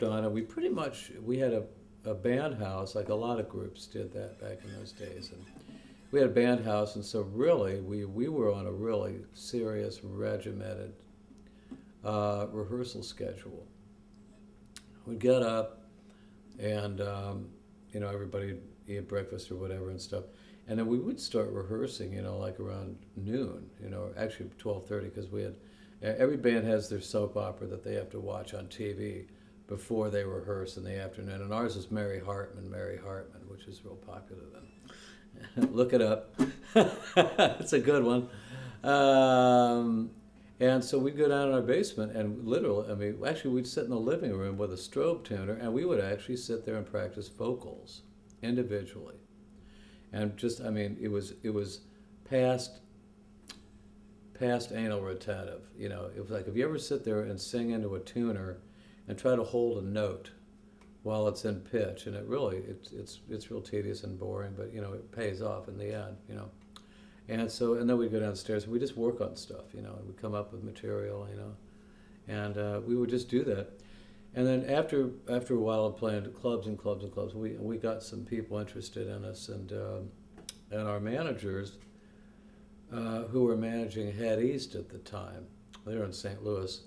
on, and we had a band house, like a lot of groups did that back in those days. And we had a band house, and so really, we were on a really serious, regimented rehearsal schedule. We'd get up, and everybody eat breakfast or whatever and stuff, and then we would start rehearsing, like around noon, actually 12:30, because we had every band has their soap opera that they have to watch on TV before they rehearse in the afternoon, and ours is Mary Hartman, which is real popular then. Look it up. It's a good one. And so we'd go down in our basement, and literally, actually, we'd sit in the living room with a strobe tuner, and we would actually sit there and practice vocals individually. And just, it was past anal retentive. It was like, if you ever sit there and sing into a tuner and try to hold a note while it's in pitch, and it's real tedious and boring, but it pays off in the end. And then we'd go downstairs and we just work on stuff, and we'd come up with material, and we would just do that. And then after a while of playing clubs and clubs and clubs, we got some people interested in us, and our managers, who were managing Head East at the time, they were in St. Louis.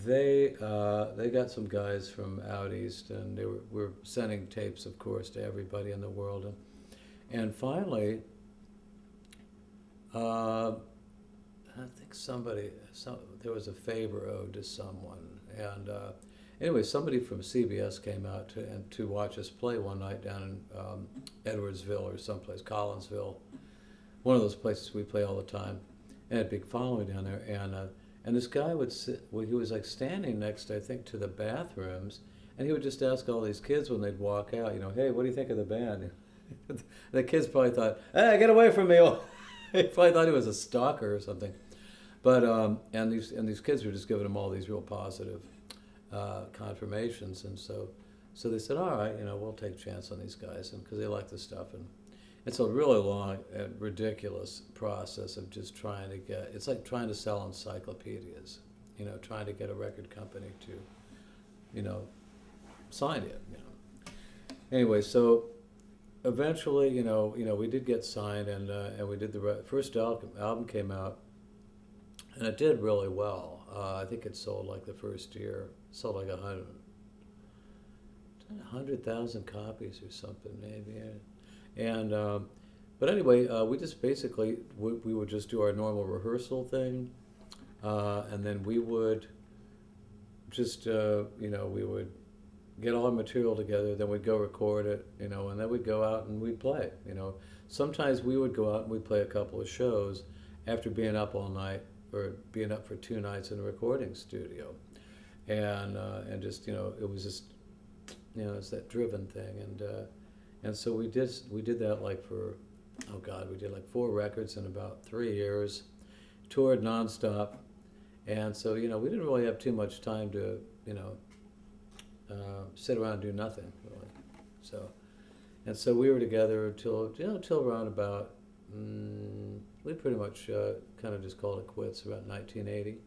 They got some guys from out east, and they were sending tapes, of course, to everybody in the world, and finally, I think there was a favor owed to someone, and anyway, somebody from CBS came out to watch us play one night down in Edwardsville or someplace, Collinsville, one of those places we play all the time, and had a big following down there, and this guy would sit, well, he was like standing next, I think, to the bathrooms, and he would just ask all these kids when they'd walk out, hey, what do you think of the band? The kids probably thought, hey, get away from me. They probably thought he was a stalker or something. But, and these kids were just giving him all these real positive confirmations, and so they said, all right, we'll take a chance on these guys, and because they like the stuff. And it's a really long and ridiculous process of just trying to it's like trying to sell encyclopedias, trying to get a record company to, sign it, Anyway, so eventually, we did get signed, and we did the first album came out, and it did really well. I think it sold like the first year, sold like 100,000 copies or something, maybe. And but anyway, we just basically we would just do our normal rehearsal thing, and then we would just we would get all our material together. Then we'd go record it, and then we'd go out and we'd play. Sometimes we would go out and we'd play a couple of shows after being up all night or being up for 2 nights in a recording studio, and just it was just it's that driven thing, and so we did that like for, oh God, we did like 4 records in about 3 years, toured nonstop, and so we didn't really have too much time to sit around and do nothing really. So we were together till around about we pretty much kind of just called it quits about 1980.